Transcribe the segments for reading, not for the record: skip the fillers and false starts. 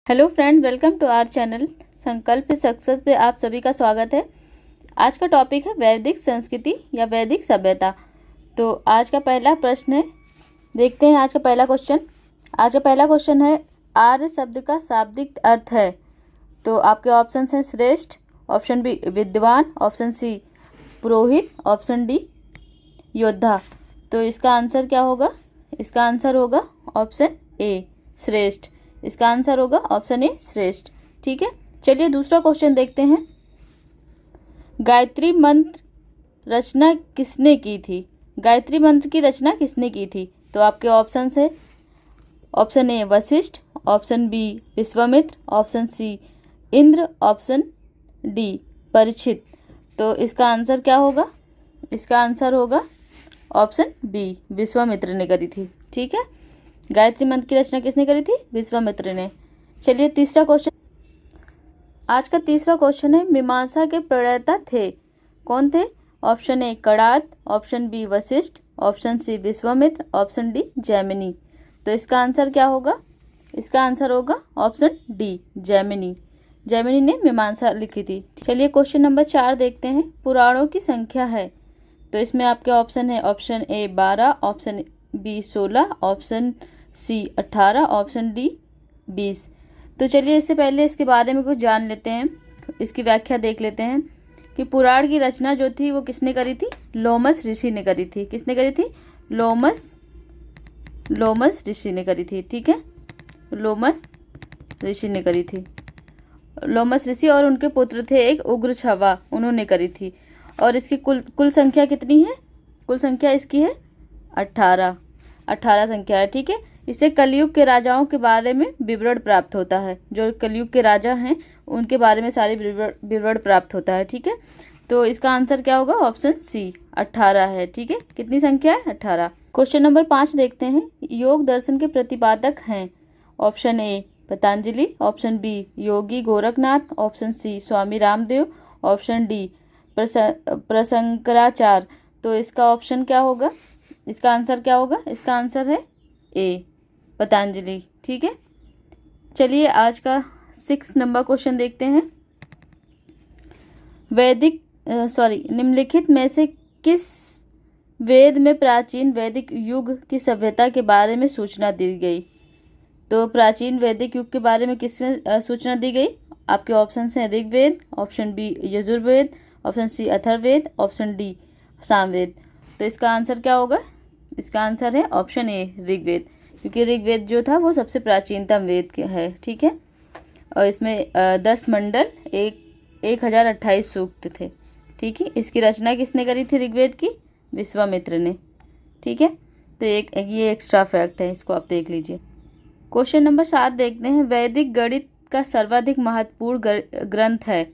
Hello friend, welcome to our channel Sankalp success पे आप सभी का स्वागत है। आज का टॉपिक है वैदिक संस्कृति या वैदिक सभ्यता। तो आज का पहला प्रश्न है, देखते हैं आज का पहला क्वेश्चन। आज का पहला क्वेश्चन है, आर्य शब्द का शाब्दिक अर्थ है। तो आपके ऑप्शन हैं श्रेष्ठ, ऑप्शन बी विद्वान, ऑप्शन सी पुरोहित, ऑप्शन डी योद्धा। तो इसका आंसर क्या होगा? इसका आंसर होगा ऑप्शन ए श्रेष्ठ। इसका आंसर होगा ऑप्शन ए श्रेष्ठ। ठीक है, चलिए दूसरा क्वेश्चन देखते हैं। गायत्री मंत्र रचना किसने की थी? गायत्री मंत्र की रचना किसने की थी? तो आपके ऑप्शन है, option A Vashishtha, option B Vishwamitra, option C Indra, option D Parikshit. तो इसका आंसर क्या होगा? इसका आंसर होगा ऑप्शन बी विश्वामित्र ने करी थी। ठीक है, गायत्री मंत्र की रचना किसने करी थी? विश्वामित्र ने। चलिए तीसरा क्वेश्चन। आज का तीसरा क्वेश्चन है, मीमांसा के प्रणेता थे, कौन थे? Option A Kanad, option B Vashishtha, option C Vishwamitra, option D Jaimini. तो इसका आंसर क्या होगा? इसका आंसर होगा ऑप्शन डी जैमिनी। जैमिनी ने मीमांसा लिखी थी। चलिए क्वेश्चन नंबर 4 देखते हैं। पुराणों की संख्या है, तो इसमें आपके ऑप्शन है, option A 12, option B 16, option C 18, option D 20। तो चलिए इससे पहले इसके बारे में कुछ जान लेते हैं, इसकी व्याख्या देख लेते हैं कि पुराण की रचना जो थी वो किसने करी थी? लोमस ऋषि ने करी थी। किसने करी थी? लोमस ऋषि ने करी थी। ठीक है, लोमस ऋषि ने करी थी। लोमस ऋषि और उनके पुत्र थे एक उग्रछवा, उन्होंने करी थी। और इसकी कुल संख्या कितनी है? कुल संख्या इसकी है 18 संख्या है। ठीक है, इससे कलयुग के राजाओं के बारे में विवरण प्राप्त होता है। जो कलयुग के राजा हैं उनके बारे में सारे विवरण प्राप्त होता है। ठीक है, तो इसका आंसर क्या होगा? ऑप्शन सी 18 है। ठीक है, कितनी संख्या है? 18। क्वेश्चन नंबर 5 देखते हैं। योग दर्शन के प्रतिपादक हैं, option A Patanjali, option B Yogi Gorakhnath, option C Swami Ramdev, option D Shankaracharya. तो इसका ऑप्शन क्या होगा? इसका आंसर क्या होगा? इसका आंसर है ए पतंजलि। ठीक है, चलिए आज का 6 नंबर क्वेश्चन देखते हैं। निम्नलिखित में से किस वेद में प्राचीन वैदिक युग की सभ्यता के बारे में सूचना दी गई? तो प्राचीन वैदिक युग के बारे में किसमें सूचना दी गई? आपके ऑप्शन हैं Rigveda, option B Yajurveda, option C Atharvaveda, option D Samaveda. तो इसका आंसर क्या होगा? इसका आंसर है ऑप्शन ए ऋग्वेद, क्योंकि ऋग्वेद जो था वो सबसे प्राचीनतम वेद है। ठीक है, और इसमें 10 मंडल 1028 सूक्त थे। ठीक है, इसकी रचना किसने करी थी ऋग्वेद की? विश्वामित्र ने। ठीक है, तो ये एक्स्ट्रा फैक्ट है, इसको आप देख लीजिए। क्वेश्चन नंबर 7 देखते हैं। वैदिक गणित का सर्वाधिक महत्वपूर्ण ग्रंथ है,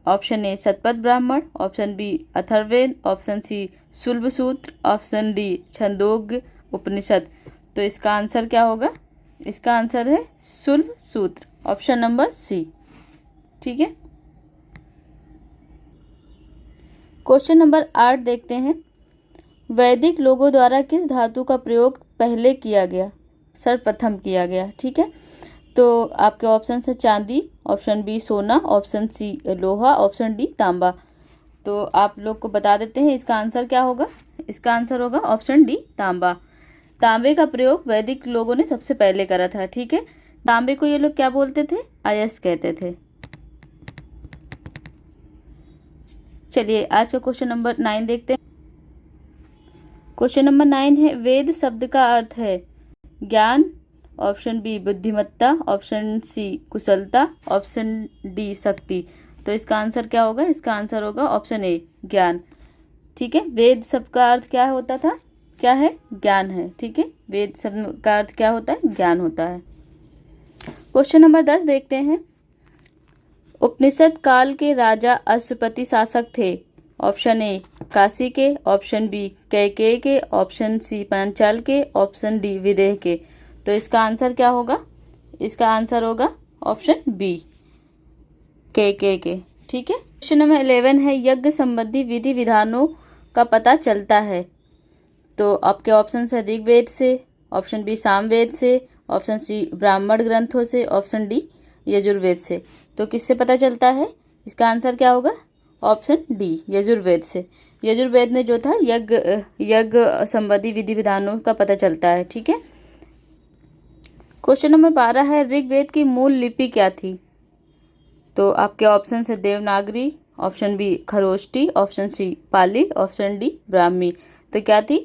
option A Shatapatha Brahmana, option B Atharvaveda, option C Shulba Sutra, option D Chandogya उपनिषद। तो इसका आंसर क्या होगा? इसका आंसर है शुल्ब सूत्र, ऑप्शन नंबर सी। ठीक है, क्वेश्चन नंबर 8 देखते हैं। वैदिक लोगों द्वारा किस धातु का प्रयोग पहले किया गया? सर्वप्रथम किया गया। ठीक है, तो आपके ऑप्शन है चांदी, ऑप्शन बी सोना, ऑप्शन सी लोहा, ऑप्शन डी तांबा। तो आप लोग को बता देते हैं इसका आंसर क्या होगा। इसका आंसर होगा ऑप्शन डी तांबा। तांबे का प्रयोग वैदिक लोगों ने सबसे पहले करा था। ठीक है, तांबे को ये लोग क्या बोलते थे? अयस्क कहते थे। चलिए आज का क्वेश्चन नंबर 9 देखते हैं। क्वेश्चन नंबर 9 है, वेद शब्द का अर्थ है ज्ञान, ऑप्शन बी बुद्धिमत्ता, ऑप्शन सी कुशलता, ऑप्शन डी शक्ति। तो इसका आंसर क्या होगा? इसका आंसर होगा ऑप्शन ए ज्ञान। ठीक है, वेद शब्द का अर्थ क्या होता था? क्या है? ज्ञान है। ठीक है, वेद शब्द का अर्थ क्या होता है? ज्ञान होता है। क्वेश्चन नंबर 10 देखते हैं। उपनिषद काल के राजा अश्वपति शासक थे, ऑप्शन ए काशी के, ऑप्शन बी कैकेय के, ऑप्शन सी पांचाल के, ऑप्शन डी विदेह के। तो इसका आंसर क्या होगा? इसका आंसर होगा ऑप्शन बी कैकेय के। ठीक है, क्वेश्चन नंबर 11 है। यज्ञ संबंधी विधि विधानों का पता चलता है, तो आपके ऑप्शन है ऋग्वेद से, ऑप्शन बी सामवेद से, ऑप्शन सी ब्राह्मण ग्रंथों से, ऑप्शन डी यजुर्वेद से। तो किससे पता चलता है? इसका आंसर क्या होगा? ऑप्शन डी यजुर्वेद से। यजुर्वेद में जो था यज्ञ संबंधी विधि विधानों का पता चलता है। ठीक है। क्वेश्चन नंबर 12 है, ऋग्वेद की मूल लिपि क्या थी? तो आपके ऑप्शन है Devanagari, option B Kharosthi, option C Pali, option D Brahmi. तो क्या थी?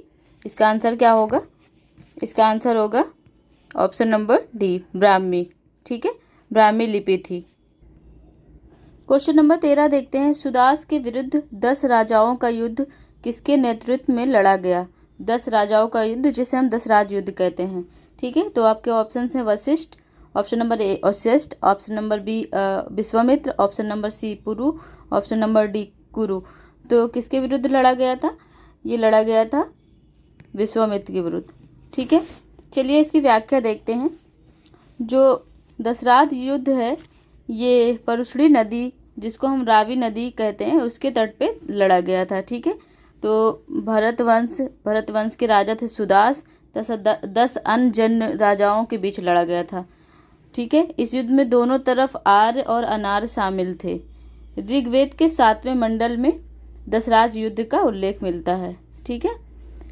इसका आंसर क्या होगा? इसका आंसर होगा ऑप्शन नंबर डी ब्राह्मी। ठीक है, ब्राह्मी लिपि थी। क्वेश्चन नंबर 13 देखते हैं, सुदास के विरुद्ध 10 राजाओं का युद्ध किसके नेतृत्व में लड़ा गया? 10 राजाओं का युद्ध, जिसे हम 10 राज युद्ध कहते हैं। ठीक है, तो आपके ऑप्शन हैं Vashishtha, option number A Vashishtha, option number B Vishwamitra, option number C Puru, option number D Kuru. तो किसके विरुद्ध लड़ा गया था? ये लड़ा गया था विश्वामित्र के विरुद्ध। ठीक है, चलिए इसकी व्याख्या देखते हैं। जो दशराज युद्ध है, ये परुशड़ी नदी, जिसको हम रावी नदी कहते हैं, उसके तट पे लड़ा गया था। ठीक है, तो भरत वंश के राजा थे सुदास तथा 10 अन्य जन राजाओं के बीच लड़ा गया था। ठीक है, इस युद्ध में दोनों तरफ आर्य और अनार्य शामिल थे। ऋग्वेद के 7वें मंडल में दशराज युद्ध का उल्लेख मिलता है। ठीक है,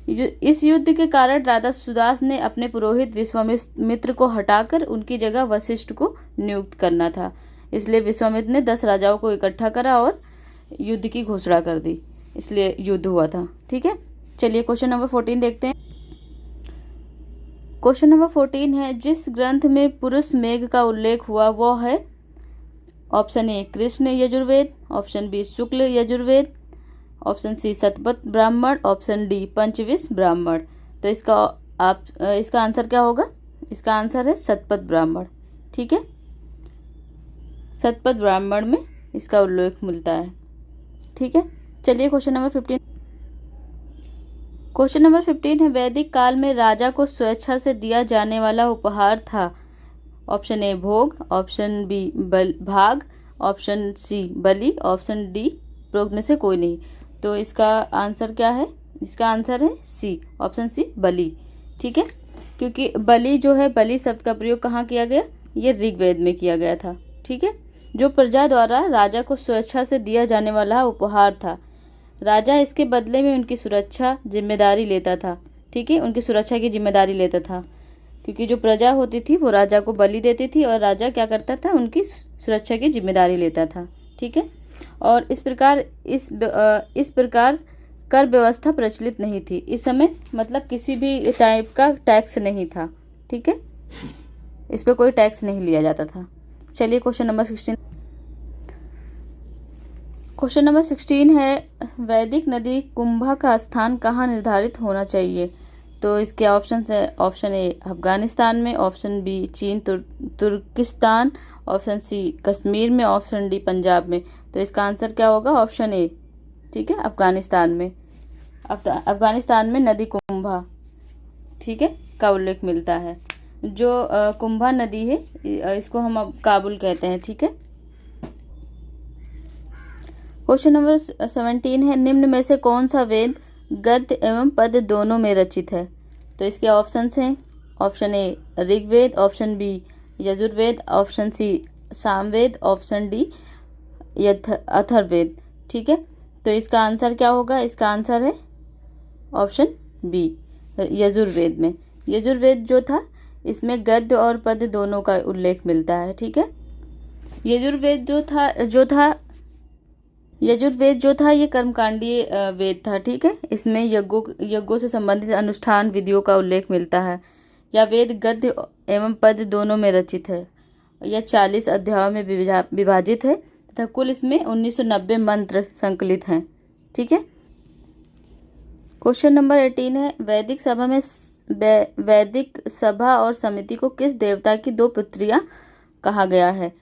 इस युद्ध के कारण राजा सुदास ने अपने पुरोहित विश्वामित्र को हटाकर उनकी जगह वशिष्ठ को नियुक्त करना था। इसलिए विश्वामित्र ने 10 राजाओं को इकट्ठा करा और युद्ध की घोषणा कर दी, इसलिए युद्ध हुआ था। ठीक है, चलिए क्वेश्चन नंबर 14 देखते हैं। क्वेश्चन नंबर 14 है, जिस ग्रंथ में पुरुष मेघ का उल्लेख हुआ वो है? Option A Krishna Yajurveda, option B Shukla Yajurveda, option C Shatapatha Brahmana, option D पंचविश ब्राह्मण। तो इसका आंसर क्या होगा? इसका आंसर है शतपथ ब्राह्मण। ठीक है, शतपथ ब्राह्मण में इसका उल्लेख मिलता है। ठीक है, चलिए क्वेश्चन नंबर 15। क्वेश्चन नंबर 15 है, वैदिक काल में राजा को स्वेच्छा से दिया जाने वाला उपहार था? ऑप्शन ए भोग, ऑप्शन बी भाग, ऑप्शन सी बलि, ऑप्शन डी उपरोक्त में से कोई नहीं। तो इसका आंसर क्या है? इसका आंसर है सी, ऑप्शन सी बलि। ठीक है, क्योंकि बलि जो है, बलि शब्द का प्रयोग कहाँ किया गया? ये ऋग्वेद में किया गया था। ठीक है, जो प्रजा द्वारा राजा को स्वेच्छा से दिया जाने वाला उपहार था। राजा इसके बदले में उनकी सुरक्षा जिम्मेदारी लेता था। ठीक है, उनकी सुरक्षा की जिम्मेदारी लेता था, क्योंकि जो प्रजा होती थी वो राजा को बलि देती थी और राजा क्या करता था? उनकी सुरक्षा की जिम्मेदारी लेता था। ठीक है, और इस प्रकार कर व्यवस्था प्रचलित नहीं थी इस समय, मतलब किसी भी टाइप का टैक्स नहीं था। ठीक है, इस पर कोई टैक्स नहीं लिया जाता था। चलिए क्वेश्चन नंबर 16। क्वेश्चन नंबर 16 है, वैदिक नदी कुंभा का स्थान कहाँ निर्धारित होना चाहिए? तो इसके ऑप्शन है, ऑप्शन ए अफगानिस्तान में, ऑप्शन बी चीन तुर्किस्तान, ऑप्शन सी कश्मीर में, ऑप्शन डी पंजाब में। तो इसका आंसर क्या होगा? ऑप्शन ए। ठीक है, अफगानिस्तान में। अफगानिस्तान में नदी कुंभा, ठीक है, का उल्लेख मिलता है। जो कुंभा नदी है, इसको हम अब काबुल कहते हैं। ठीक है, क्वेश्चन नंबर 17 है, निम्न में से कौन सा वेद गद्य एवं पद दोनों में रचित है? तो इसके ऑप्शंस हैं, option A Rigveda, option B Yajurveda, option C Samaveda, option D Atharvaveda. ठीक है, तो इसका आंसर क्या होगा? इसका आंसर है ऑप्शन बी यजुर्वेद में। यजुर्वेद जो था, इसमें गद्य और पद दोनों का उल्लेख मिलता है। ठीक है, यजुर्वेद जो था ये कर्मकांडीय वेद था। ठीक है, इसमें यज्ञों से संबंधित अनुष्ठान विधियों का उल्लेख मिलता है। यह वेद गद्य एवं पद दोनों में रचित है। यह 40 अध्यायों में विभाजित है तथा कुल इसमें 1990 मंत्र संकलित हैं। ठीक है, क्वेश्चन नंबर 18 है, वैदिक सभा और समिति को किस देवता की 2 पुत्रियां कहा गया है?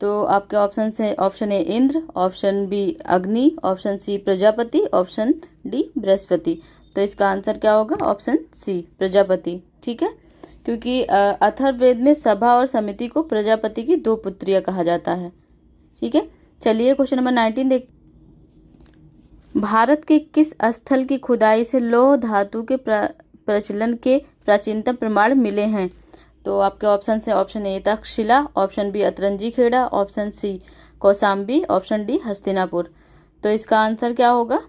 तो आपके ऑप्शन है, option A Indra, option B Agni, option C Prajapati, option D Brihaspati. तो इसका आंसर क्या होगा? Option C Prajapati. ठीक है, क्योंकि अथर्ववेद में सभा और समिति को प्रजापति की 2 पुत्रियां कहा जाता है। ठीक है, चलिए क्वेश्चन नंबर 19 देख। भारत के किस स्थल की खुदाई से लौह धातु के प्रचलन के प्राचीनतम प्रमाण मिले हैं? तो आपके ऑप्शन है option A Taxila, option B Atranji Khera, option C Kaushambi, option D Hastinapur. तो इसका आंसर क्या होगा?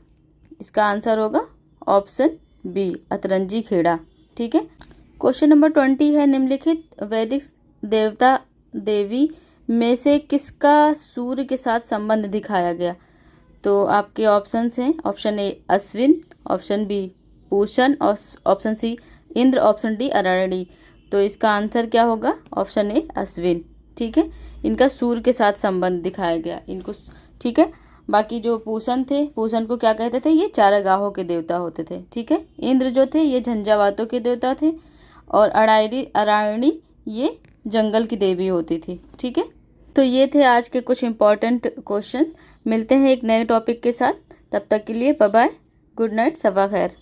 इसका आंसर होगा ऑप्शन बी अतरंजी खेड़ा। ठीक है। क्वेश्चन नंबर 20 है, निम्नलिखित वैदिक देवता देवी में से किसका सूर्य के साथ संबंध दिखाया गया? तो आपके ऑप्शंस हैं option A Ashwin, option B Pushan, option C Indra, option D Arani. तो इसका आंसर क्या होगा? Option A Ashwin. ठीक है, इनका सूर्य के साथ संबंध दिखाया गया इनको। ठीक है, बाकी जो पूषण थे, पूषण को क्या कहते थे? ये चारागाहों के देवता होते थे। ठीक है, इंद्र जो थे ये झंझावातों के देवता थे, और अरायणी ये जंगल की देवी होती थी। ठीक है, तो ये थे आज के कुछ इंपॉर्टेंट क्वेश्चन। मिलते हैं एक नए टॉपिक के साथ, तब तक के लिए बाय बाय, गुड नाइट, सबा खैर।